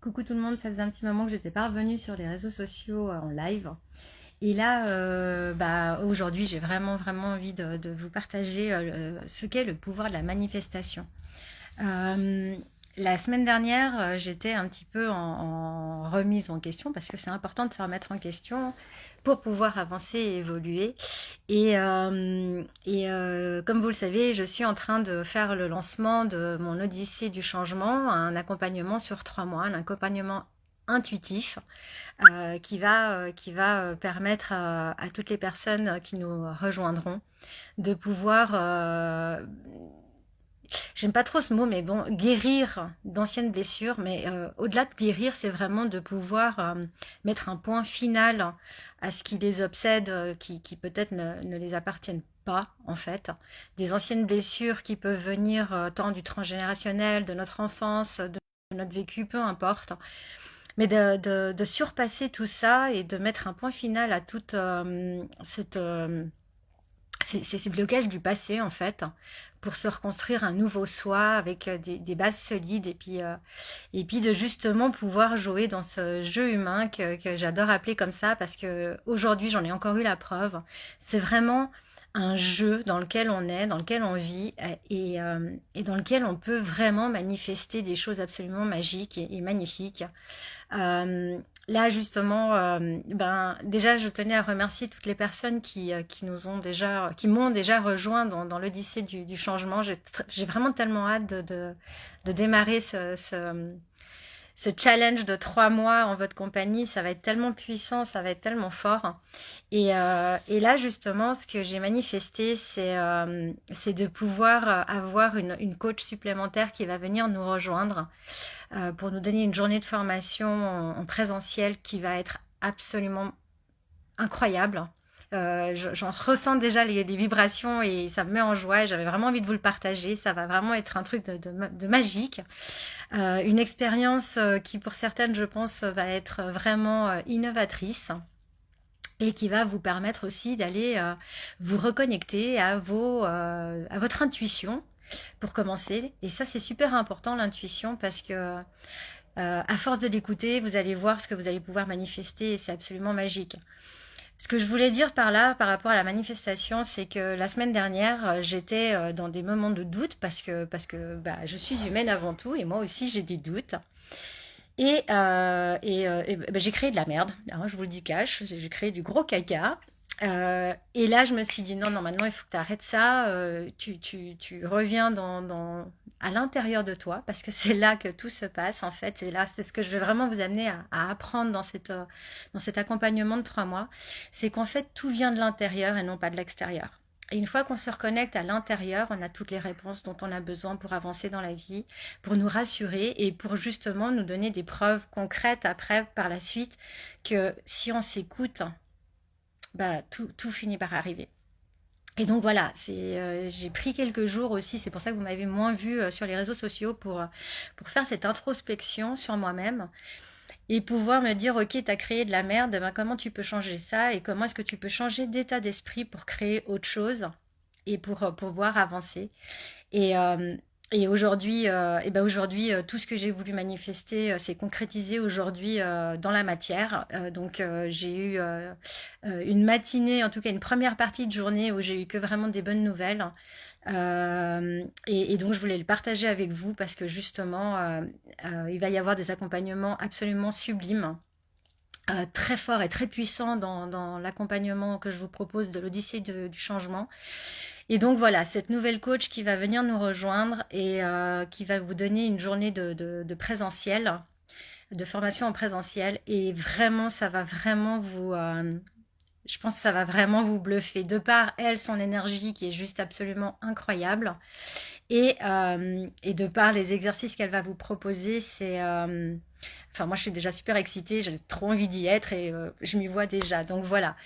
Coucou tout le monde, ça faisait un petit moment que j'étais pas revenue sur les réseaux sociaux en live. Et là, aujourd'hui, j'ai vraiment envie de vous partager ce qu'est le pouvoir de la manifestation. Euh, la semaine dernière, j'étais un petit peu en remise en question parce que c'est important de se remettre en question pour pouvoir avancer et évoluer. Comme vous le savez, je suis en train de faire le lancement de mon Odyssée du changement, un accompagnement sur 3 mois, un accompagnement intuitif qui va permettre à toutes les personnes qui nous rejoindront de pouvoir j'aime pas trop ce mot, mais bon, guérir d'anciennes blessures, mais au-delà de guérir, c'est vraiment de pouvoir mettre un point final à ce qui les obsède, qui peut-être ne les appartiennent pas, en fait. Des anciennes blessures qui peuvent venir tant du transgénérationnel, de notre enfance, de notre vécu, peu importe. Mais de surpasser tout ça et de mettre un point final à toute ces blocages du passé en fait pour se reconstruire un nouveau soi avec des bases solides et puis de justement pouvoir jouer dans ce jeu humain que j'adore appeler comme ça parce que aujourd'hui j'en ai encore eu la preuve. C'est vraiment un jeu dans lequel on est, dans lequel on vit et dans lequel on peut vraiment manifester des choses absolument magiques et magnifiques. Là justement, déjà je tenais à remercier toutes les personnes qui nous ont déjà, qui m'ont déjà rejoint dans l'Odyssée du changement. J'ai vraiment tellement hâte de démarrer ce challenge de 3 mois en votre compagnie. Ça va être tellement puissant, ça va être tellement fort. Et là justement, ce que j'ai manifesté, c'est de pouvoir avoir une coach supplémentaire qui va venir nous rejoindre pour nous donner une journée de formation en présentiel qui va être absolument incroyable. J'en ressens déjà les vibrations et ça me met en joie et j'avais vraiment envie de vous le partager. Ça va vraiment être un truc de magique. Une expérience qui pour certaines, je pense, va être vraiment innovatrice et qui va vous permettre aussi d'aller vous reconnecter à votre intuition pour commencer. Et ça, c'est super important, l'intuition, parce que à force de l'écouter, vous allez voir ce que vous allez pouvoir manifester et c'est absolument magique. Ce que je voulais dire par là, par rapport à la manifestation, c'est que la semaine dernière, j'étais dans des moments de doute parce que je suis humaine avant tout et moi aussi j'ai des doutes. J'ai créé de la merde, hein, je vous le dis cash, j'ai créé du gros caca. Et là, je me suis dit, non, non, maintenant, il faut que tu arrêtes ça. Tu reviens à l'intérieur de toi, parce que c'est là que tout se passe, en fait. Et là, c'est ce que je vais vraiment vous amener à apprendre dans cet accompagnement de 3 mois. C'est qu'en fait, tout vient de l'intérieur et non pas de l'extérieur. Et une fois qu'on se reconnecte à l'intérieur, on a toutes les réponses dont on a besoin pour avancer dans la vie, pour nous rassurer et pour justement nous donner des preuves concrètes après, par la suite, que si on s'écoute, tout finit par arriver. Et donc voilà, j'ai pris quelques jours aussi, c'est pour ça que vous m'avez moins vu sur les réseaux sociaux pour faire cette introspection sur moi-même et pouvoir me dire, ok, tu as créé de la merde, comment tu peux changer ça et comment est-ce que tu peux changer d'état d'esprit pour créer autre chose et pour pouvoir avancer. Et, euh, et aujourd'hui, tout ce que j'ai voulu manifester s'est concrétisé aujourd'hui dans la matière. J'ai eu une matinée, en tout cas une première partie de journée où j'ai eu que vraiment des bonnes nouvelles. Et donc je voulais le partager avec vous parce que justement, il va y avoir des accompagnements absolument sublimes. Très forts et très puissants dans l'accompagnement que je vous propose de l'Odyssée du changement. Et donc voilà, cette nouvelle coach qui va venir nous rejoindre et qui va vous donner une journée de présentiel, de formation en présentiel. Et vraiment, ça va vraiment je pense que ça va vraiment vous bluffer. De par elle, son énergie qui est juste absolument incroyable. Et de par les exercices qu'elle va vous proposer, enfin, moi, je suis déjà super excitée, j'ai trop envie d'y être et je m'y vois déjà. Donc voilà,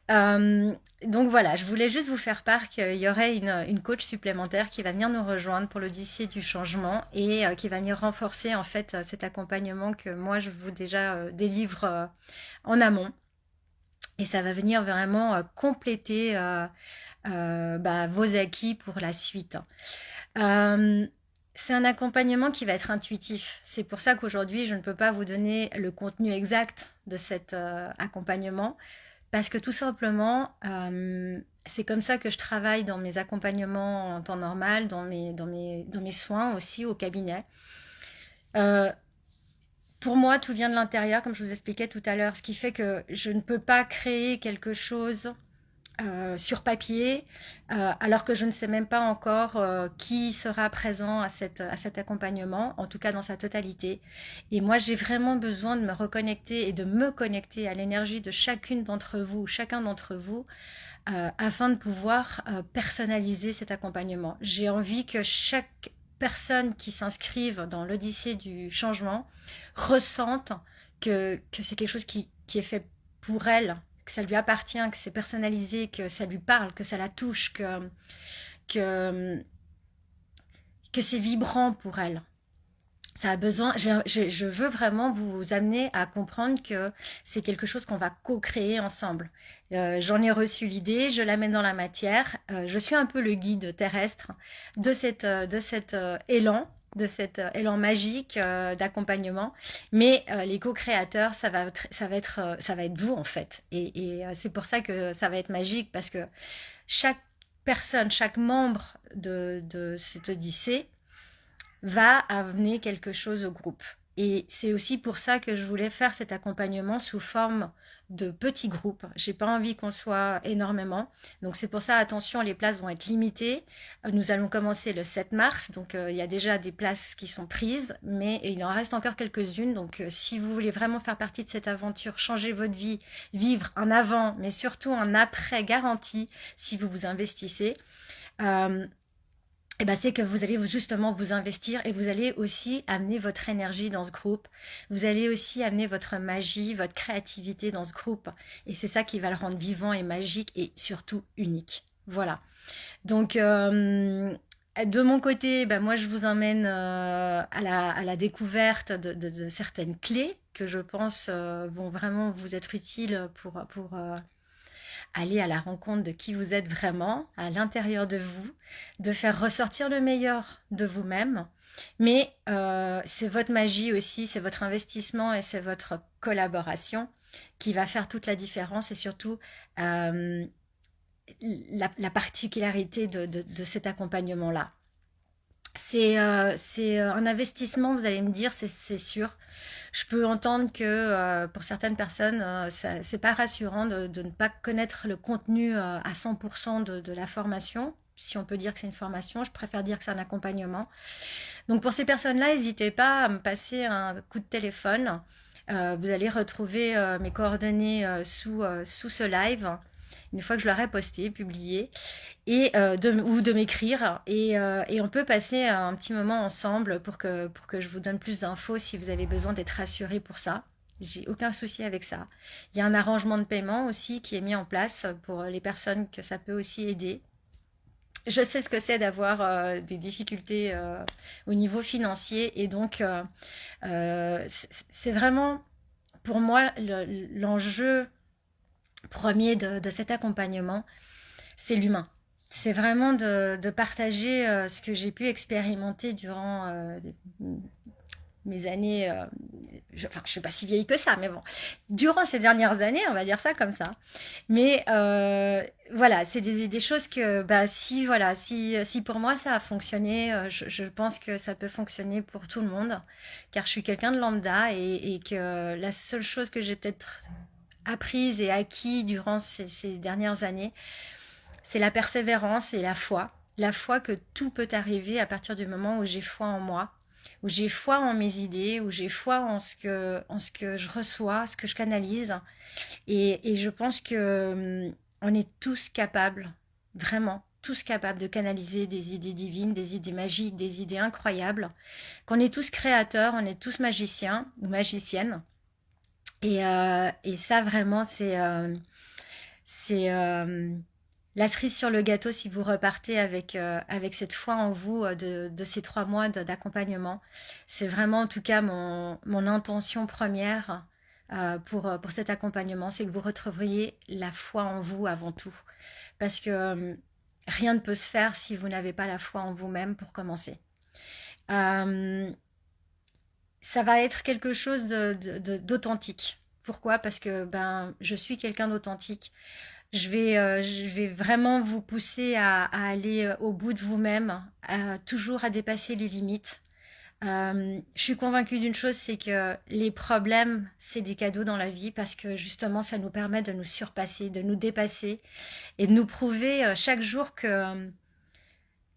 je voulais juste vous faire part qu'il y aurait une coach supplémentaire qui va venir nous rejoindre pour l'Odyssée du changement et qui va venir renforcer en fait cet accompagnement que moi je vous déjà délivre en amont. Et ça va venir vraiment compléter vos acquis pour la suite. Euh, c'est un accompagnement qui va être intuitif. C'est pour ça qu'aujourd'hui, je ne peux pas vous donner le contenu exact de cet accompagnement, parce que tout simplement, c'est comme ça que je travaille dans mes accompagnements en temps normal, dans mes soins aussi au cabinet. Euh, pour moi, tout vient de l'intérieur, comme je vous expliquais tout à l'heure, ce qui fait que je ne peux pas créer quelque chose sur papier, alors que je ne sais même pas encore qui sera présent à cet accompagnement, en tout cas dans sa totalité. Et moi, j'ai vraiment besoin de me reconnecter et de me connecter à l'énergie de chacune d'entre vous, chacun d'entre vous, afin de pouvoir personnaliser cet accompagnement. J'ai envie que chaque personne qui s'inscrive dans l'Odyssée du changement ressente que c'est quelque chose qui est fait pour elle, que ça lui appartient, que c'est personnalisé, que ça lui parle, que ça la touche, que, que c'est vibrant pour elle. Ça a besoin, je veux vraiment vous amener à comprendre que c'est quelque chose qu'on va co-créer ensemble. J'en ai reçu l'idée, je l'amène dans la matière. Je suis un peu le guide terrestre de cet élan, de cet élan magique d'accompagnement. Mais les co-créateurs, ça va être vous en fait. Et c'est pour ça que ça va être magique parce que chaque personne, chaque membre de cette Odyssée va amener quelque chose au groupe. Et c'est aussi pour ça que je voulais faire cet accompagnement sous forme de petits groupes. J'ai pas envie qu'on soit énormément. Donc c'est pour ça, attention, les places vont être limitées. Nous allons commencer le 7 mars. Donc il y a déjà des places qui sont prises, mais il en reste encore quelques-unes. Donc si vous voulez vraiment faire partie de cette aventure, changer votre vie, vivre un avant, mais surtout un après garanti si vous vous investissez, et ben c'est que vous allez justement vous investir et vous allez aussi amener votre énergie dans ce groupe. Vous allez aussi amener votre magie, votre créativité dans ce groupe. Et c'est ça qui va le rendre vivant et magique et surtout unique. Voilà. Donc, de mon côté, ben moi je vous emmène à la découverte de certaines clés que je pense vont vraiment vous être utiles pour aller à la rencontre de qui vous êtes vraiment, à l'intérieur de vous, de faire ressortir le meilleur de vous-même. Mais c'est votre magie aussi, c'est votre investissement et c'est votre collaboration qui va faire toute la différence et surtout la particularité de cet accompagnement-là. C'est un investissement, vous allez me dire, c'est sûr. Je peux entendre que pour certaines personnes, c'est pas rassurant de ne pas connaître le contenu à 100% de la formation. Si on peut dire que c'est une formation, je préfère dire que c'est un accompagnement. Donc pour ces personnes-là, n'hésitez pas à me passer un coup de téléphone. Vous allez retrouver mes coordonnées sous ce live une fois que je l'aurai posté, publié, et ou de m'écrire. Et on peut passer un petit moment ensemble pour que je vous donne plus d'infos si vous avez besoin d'être rassuré pour ça. J'ai aucun souci avec ça. Il y a un arrangement de paiement aussi qui est mis en place pour les personnes que ça peut aussi aider. Je sais ce que c'est d'avoir des difficultés au niveau financier et donc c'est vraiment pour moi l'enjeu premier de cet accompagnement, c'est l'humain. C'est vraiment de partager ce que j'ai pu expérimenter durant mes années, enfin je suis pas si vieille que ça, mais bon, durant ces dernières années, on va dire ça comme ça. Mais voilà, c'est des choses que, bah si voilà, si pour moi ça a fonctionné, je pense que ça peut fonctionner pour tout le monde, car je suis quelqu'un de lambda et que la seule chose que j'ai peut-être apprise et acquis durant ces dernières années, c'est la persévérance et la foi. La foi que tout peut arriver à partir du moment où j'ai foi en moi, où j'ai foi en mes idées, où j'ai foi en ce que je reçois, ce que je canalise. Et je pense que on est tous capables, vraiment, tous capables de canaliser des idées divines, des idées magiques, des idées incroyables, qu'on est tous créateurs, on est tous magiciens ou magiciennes. Et ça, vraiment, c'est la cerise sur le gâteau si vous repartez avec cette foi en vous de ces 3 mois d'accompagnement. C'est vraiment, en tout cas, mon intention première pour cet accompagnement, c'est que vous retrouveriez la foi en vous avant tout. Parce que rien ne peut se faire si vous n'avez pas la foi en vous-même pour commencer. Euh, Ça va être quelque chose d'authentique. Pourquoi? Parce que ben, je suis quelqu'un d'authentique. Je vais vraiment vous pousser à aller au bout de vous-même, toujours à dépasser les limites. Je suis convaincue d'une chose, c'est que les problèmes, c'est des cadeaux dans la vie parce que justement, ça nous permet de nous surpasser, de nous dépasser et de nous prouver chaque jour que,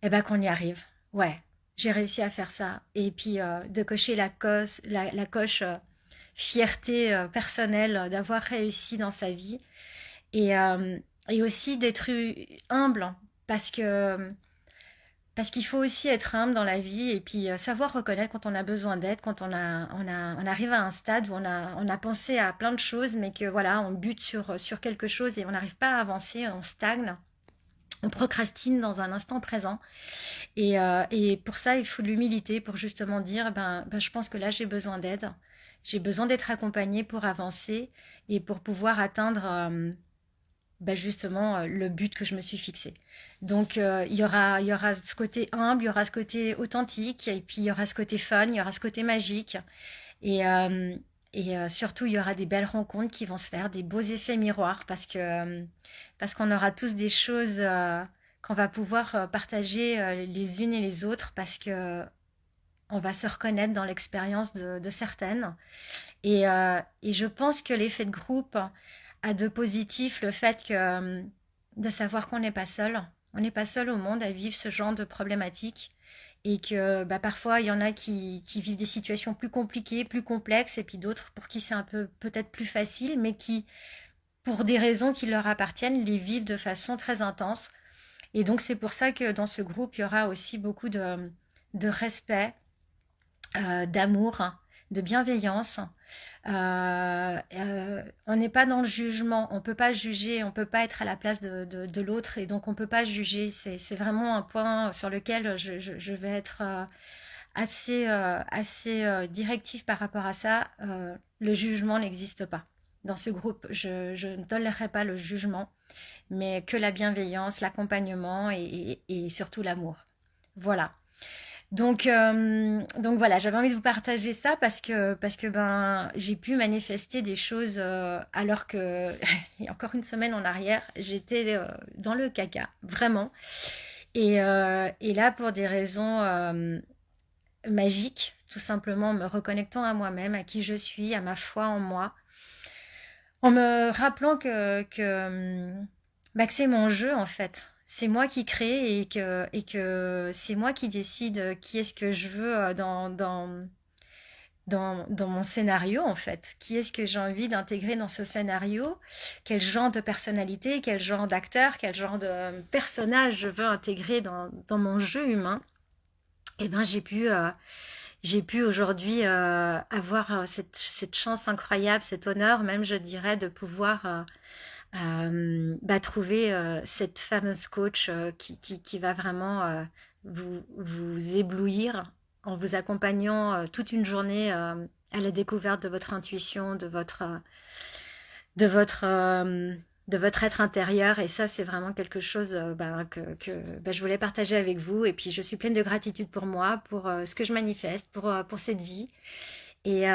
eh ben, qu'on y arrive. Ouais, j'ai réussi à faire ça. Et puis de cocher la coche fierté personnelle d'avoir réussi dans sa vie et aussi d'être humble parce que parce qu'il faut aussi être humble dans la vie et puis savoir reconnaître quand on a besoin d'aide, quand on arrive à un stade où on a pensé à plein de choses, mais que voilà, on bute sur quelque chose et on n'arrive pas à avancer, on stagne, on procrastine dans un instant présent. Et pour ça, il faut de l'humilité pour justement dire, ben, je pense que là, j'ai besoin d'aide. J'ai besoin d'être accompagnée pour avancer et pour pouvoir atteindre bah justement le but que je me suis fixé. Donc il y aura ce côté humble, il y aura ce côté authentique, et puis il y aura ce côté fun, il y aura ce côté magique, et, euh, surtout il y aura des belles rencontres qui vont se faire, des beaux effets miroirs, parce qu'on aura tous des choses qu'on va pouvoir partager les unes et les autres, parce que on va se reconnaître dans l'expérience de certaines. Et je pense que l'effet de groupe a de positif le fait que de savoir qu'on n'est pas seul. On n'est pas seul au monde à vivre ce genre de problématiques et que bah, parfois il y en a qui vivent des situations plus compliquées, plus complexes et puis d'autres pour qui c'est un peu peut-être plus facile mais qui, pour des raisons qui leur appartiennent, les vivent de façon très intense. Et donc c'est pour ça que dans ce groupe, il y aura aussi beaucoup de respect, d'amour, de bienveillance. On n'est pas dans le jugement, on peut pas juger, on peut pas être à la place de l'autre et donc on peut pas juger. C'est vraiment un point sur lequel je vais être assez directif par rapport à ça. Le jugement n'existe pas. Dans ce groupe, je ne tolérerai pas le jugement, mais que la bienveillance, l'accompagnement et surtout l'amour. Voilà. Donc voilà, j'avais envie de vous partager ça parce que ben j'ai pu manifester des choses alors que il y a encore une semaine en arrière j'étais dans le caca vraiment et là pour des raisons magiques, tout simplement en me reconnectant à moi-même, à qui je suis, à ma foi en moi, en me rappelant bah, que c'est mon jeu en fait. C'est moi qui crée et que c'est moi qui décide qui est-ce que je veux dans mon scénario en fait. Qui est-ce que j'ai envie d'intégrer dans ce scénario? Quel genre de personnalité, quel genre d'acteur, quel genre de personnage je veux intégrer dans mon jeu humain? Et ben j'ai pu aujourd'hui avoir cette chance incroyable, cet honneur même je dirais de pouvoir bah, trouver cette fameuse coach qui va vraiment vous éblouir en vous accompagnant toute une journée à la découverte de votre intuition, de votre, de votre être intérieur. Et ça, c'est vraiment quelque chose bah, que bah, je voulais partager avec vous. Et puis, je suis pleine de gratitude pour moi, pour ce que je manifeste, pour cette vie. Et,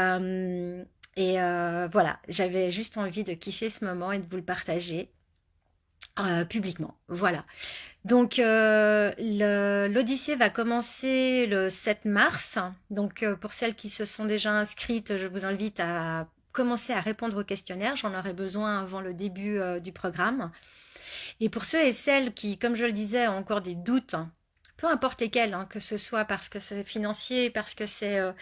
voilà, j'avais juste envie de kiffer ce moment et de vous le partager publiquement. Voilà. Donc l'Odyssée va commencer le 7 mars. Donc pour celles qui se sont déjà inscrites, je vous invite à commencer à répondre au questionnaire. J'en aurai besoin avant le début du programme. Et pour ceux et celles qui, comme je le disais, ont encore des doutes, peu importe lesquels, hein, que ce soit parce que c'est financier, parce que c'est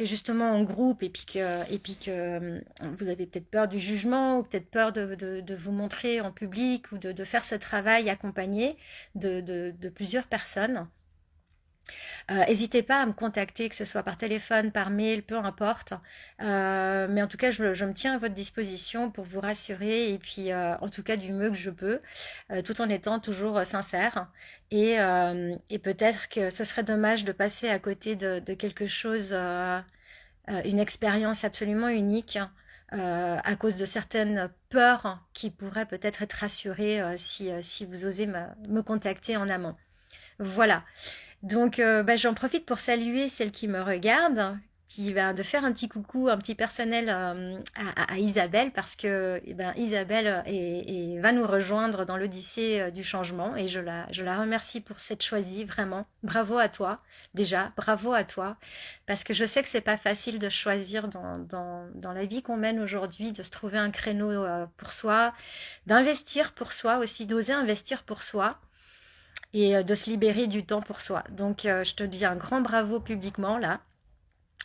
justement en groupe et puis que vous avez peut-être peur du jugement ou peut-être peur de vous montrer en public ou de faire ce travail accompagné de plusieurs personnes. N'hésitez pas à me contacter, que ce soit par téléphone, par mail, peu importe. Mais en tout cas, je me tiens à votre disposition pour vous rassurer et puis en tout cas du mieux que je peux, tout en étant toujours sincère. Et peut-être que ce serait dommage de passer à côté de quelque chose, une expérience absolument unique. À cause de certaines peurs qui pourraient peut-être être rassurées si vous osez me contacter en amont. Voilà. Donc, j'en profite pour saluer celle qui me regarde, de faire un petit coucou, un petit personnel à Isabelle, parce que Isabelle va nous rejoindre dans l'Odyssée du changement, et je la remercie pour cette choisie, vraiment. Bravo à toi, déjà, bravo à toi, parce que je sais que c'est pas facile de choisir dans la vie qu'on mène aujourd'hui, de se trouver un créneau pour soi, d'investir pour soi aussi, d'oser investir pour soi et de se libérer du temps pour soi. Donc, je te dis un grand bravo publiquement là.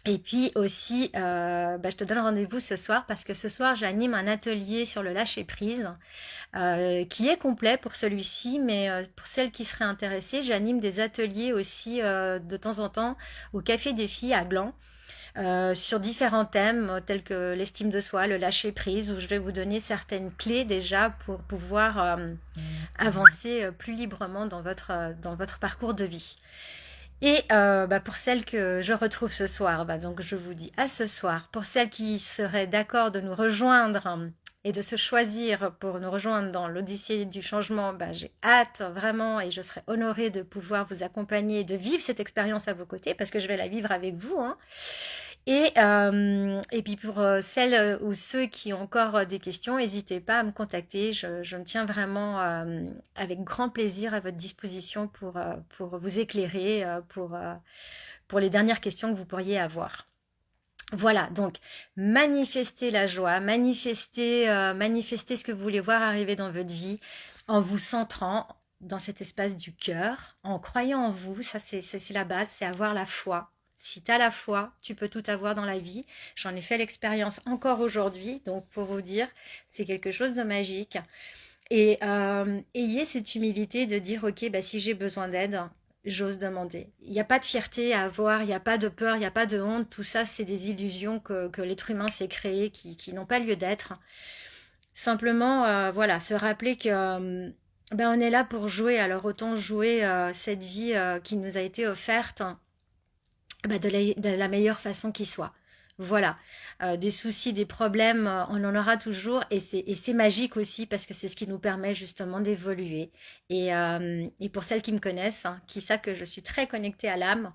Et puis aussi, je te donne rendez-vous ce soir parce que ce soir, j'anime un atelier sur le lâcher-prise qui est complet pour celui-ci, mais pour celles qui seraient intéressées, j'anime des ateliers aussi de temps en temps au Café des Filles à Gland. Sur différents thèmes tels que l'estime de soi, le lâcher prise, où je vais vous donner certaines clés déjà pour pouvoir avancer plus librement dans votre parcours de vie. Et pour celles que je retrouve ce soir, donc je vous dis à ce soir. Pour celles qui seraient d'accord de nous rejoindre et de se choisir pour nous rejoindre dans l'Odyssée du changement, j'ai hâte vraiment et je serai honorée de pouvoir vous accompagner et de vivre cette expérience à vos côtés parce que je vais la vivre avec vous. Hein. Et puis pour celles ou ceux qui ont encore des questions, n'hésitez pas à me contacter. Je me tiens vraiment avec grand plaisir à votre disposition pour vous éclairer, pour les dernières questions que vous pourriez avoir. Voilà, donc manifestez la joie, manifestez ce que vous voulez voir arriver dans votre vie en vous centrant dans cet espace du cœur, en croyant en vous. Ça, c'est la base, c'est avoir la foi. Si tu as la foi, tu peux tout avoir dans la vie. J'en ai fait l'expérience encore aujourd'hui, donc pour vous dire, c'est quelque chose de magique. Et ayez cette humilité de dire, ok, si j'ai besoin d'aide, j'ose demander. Il n'y a pas de fierté à avoir, il n'y a pas de peur, il n'y a pas de honte. Tout ça, c'est des illusions que l'être humain s'est créé, qui n'ont pas lieu d'être. Simplement, voilà, se rappeler que on est là pour jouer. Alors autant jouer cette vie qui nous a été offerte de la meilleure façon qui soit. Voilà, des soucis, des problèmes, on en aura toujours et c'est magique aussi parce que c'est ce qui nous permet justement d'évoluer. Et pour celles qui me connaissent, hein, qui savent que je suis très connectée à l'âme,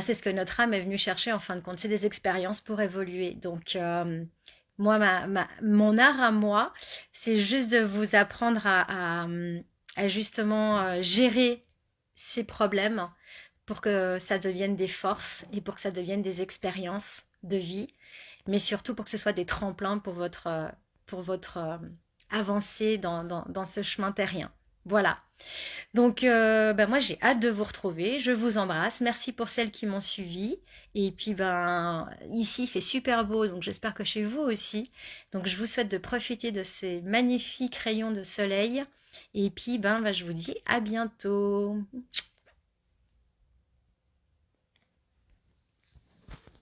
c'est ce que notre âme est venue chercher en fin de compte, c'est des expériences pour évoluer. Donc moi, mon art à moi, c'est juste de vous apprendre à justement gérer ces problèmes pour que ça devienne des forces et pour que ça devienne des expériences de vie, mais surtout pour que ce soit des tremplins pour votre avancée dans ce chemin terrien. Voilà. Donc, moi, j'ai hâte de vous retrouver. Je vous embrasse. Merci pour celles qui m'ont suivi. Et puis, ici, il fait super beau, donc j'espère que chez vous aussi. Donc, je vous souhaite de profiter de ces magnifiques rayons de soleil. Et puis, je vous dis à bientôt.